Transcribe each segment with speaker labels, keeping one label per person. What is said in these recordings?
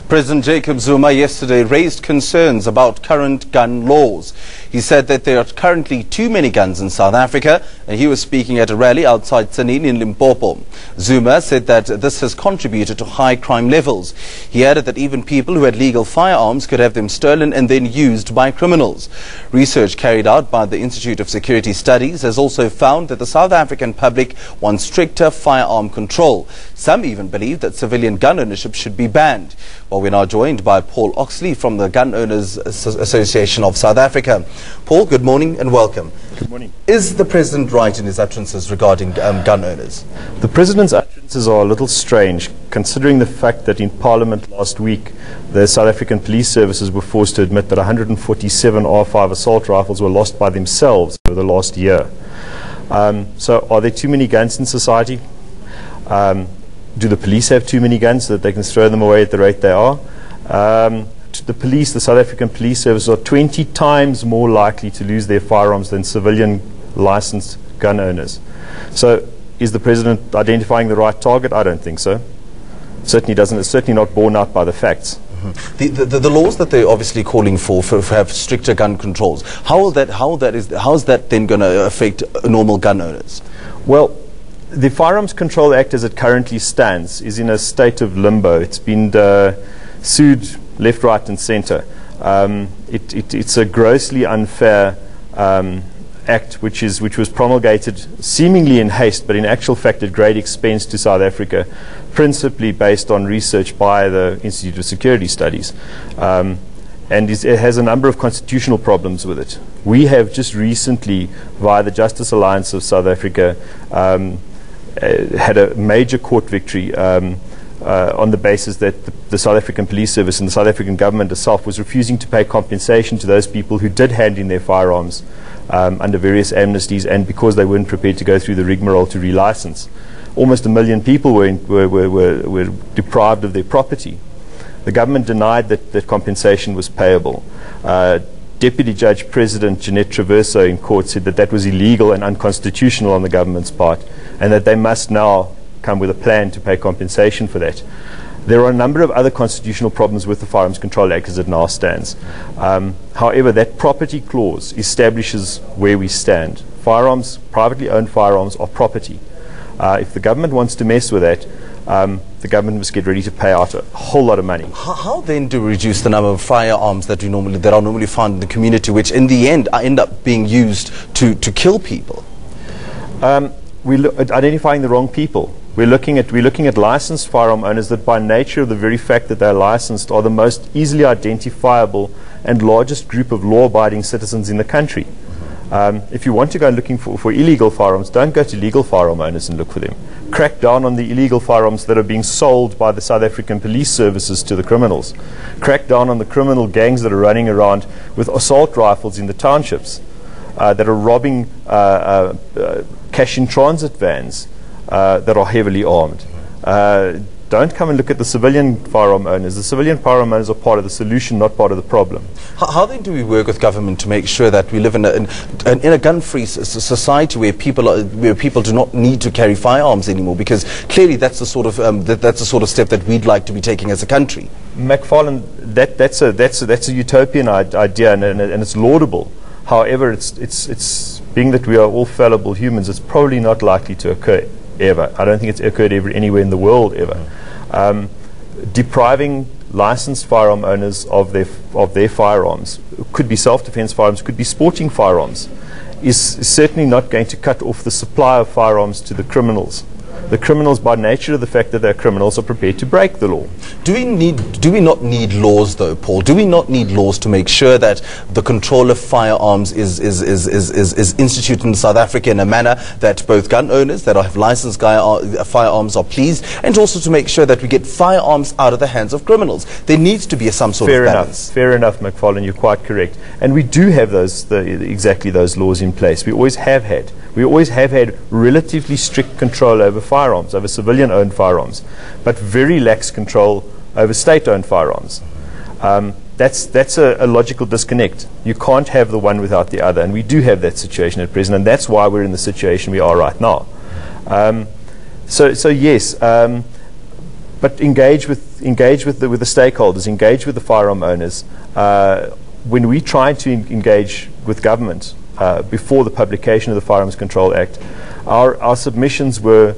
Speaker 1: President Jacob Zuma yesterday raised concerns about current gun laws. He said that there are currently too many guns in South Africa, and he was speaking at a rally outside Tsenin in Limpopo. Zuma said that this has contributed to high crime levels. He added that even people who had legal firearms could have them stolen and then used by criminals. Research carried out by the Institute of Security Studies has also found that the South African public wants stricter firearm control. Some even believe that civilian gun ownership should be banned. Well, we're now joined by Paul Oxley from the Gun Owners Association of South Africa. Paul, good morning and welcome.
Speaker 2: Good morning.
Speaker 1: Is the President right in his utterances regarding gun owners?
Speaker 2: The President's utterances are a little strange, considering the fact that in Parliament last week, the South African police services were forced to admit that 147 R5 assault rifles were lost by themselves over the last year. So are there too many guns in society? Do the police have too many guns so that they can throw them away at the rate they are? The South African police service are 20 times more likely to lose their firearms than civilian licensed gun owners. So is the President identifying the right target? I don't think so. Certainly doesn't. It's certainly not borne out by the facts.
Speaker 1: The laws that they're obviously calling for have stricter gun controls. How is that then going to affect normal gun owners? Well,
Speaker 2: the Firearms Control Act as it currently stands is in a state of limbo. It's been sued left, right and centre. It's a grossly unfair act which was promulgated seemingly in haste, but in actual fact at great expense to South Africa, principally based on research by the Institute of Security Studies. And it has a number of constitutional problems with it. We have just recently, via the Justice Alliance of South Africa, had a major court victory on the basis that the South African Police Service and the South African government itself was refusing to pay compensation to those people who did hand in their firearms under various amnesties, and because they weren't prepared to go through the rigmarole to relicense. Almost 1 million people were deprived of their property. The government denied that compensation was payable. Deputy Judge President Jeanette Traverso in court said that was illegal and unconstitutional on the government's part, and that they must now come with a plan to pay compensation for that. There are a number of other constitutional problems with the Firearms Control Act as it now stands. However, that property clause establishes where we stand. Privately owned firearms are property. If the government wants to mess with that, the government must get ready to pay out a whole lot of money.
Speaker 1: How then do we reduce the number of firearms that are normally found in the community, which in the end end up being used to kill people?
Speaker 2: We're identifying the wrong people. We're looking at licensed firearm owners that, by nature of the very fact that they're licensed, are the most easily identifiable and largest group of law-abiding citizens in the country. If you want to go looking for illegal firearms, don't go to legal firearm owners and look for them. Crack down on the illegal firearms that are being sold by the South African police services to the criminals. Crack down on the criminal gangs that are running around with assault rifles in the townships, that are robbing cash-in-transit vans that are heavily armed. Don't come and look at the civilian firearm owners. The civilian firearm owners are part of the solution, not part of the problem.
Speaker 1: How then do we work with government to make sure that we live in a gun-free society where people do not need to carry firearms anymore? Because clearly that's the sort of step that we'd like to be taking as a country.
Speaker 2: McFarlane, that's a utopian idea, and it's laudable. However, it's being that we are all fallible humans, it's probably not likely to occur ever. I don't think it's occurred anywhere in the world ever. Depriving licensed firearm owners of their firearms, could be self-defense firearms, could be sporting firearms, is certainly not going to cut off the supply of firearms to the criminals. The criminals, by nature of the fact that they're criminals, are prepared to break the law.
Speaker 1: Do we not need laws, though, Paul? Do we not need laws to make sure that the control of firearms is instituted in South Africa in a manner that both gun owners that have licensed firearms are pleased, and also to make sure that we get firearms out of the hands of criminals? There needs to be some sort of balance.
Speaker 2: Fair enough, McFarlane, you're quite correct. And we do have exactly those laws in place. We always have had. We always have had relatively strict control over firearms, over civilian-owned firearms, but very lax control over state-owned firearms. That's a logical disconnect. You can't have the one without the other, and we do have that situation at present, and that's why we're in the situation we are right now. So yes, but engage with engage with the stakeholders, engage with the firearm owners. When we tried to engage with government before the publication of the Firearms Control Act, our submissions were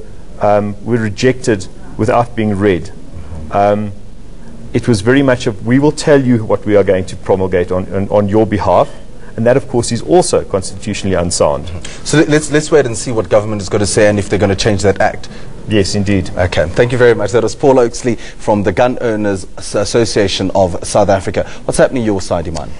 Speaker 2: rejected without being read. It was very much of, we will tell you what we are going to promulgate on your behalf, and that, of course, is also constitutionally unsound.
Speaker 1: So let's wait and see what government is going to say and if they're going to change that act.
Speaker 2: Yes, indeed.
Speaker 1: Okay, thank you very much. That was Paul Oxley from the Gun Owners Association of South Africa. What's happening your side, Iman?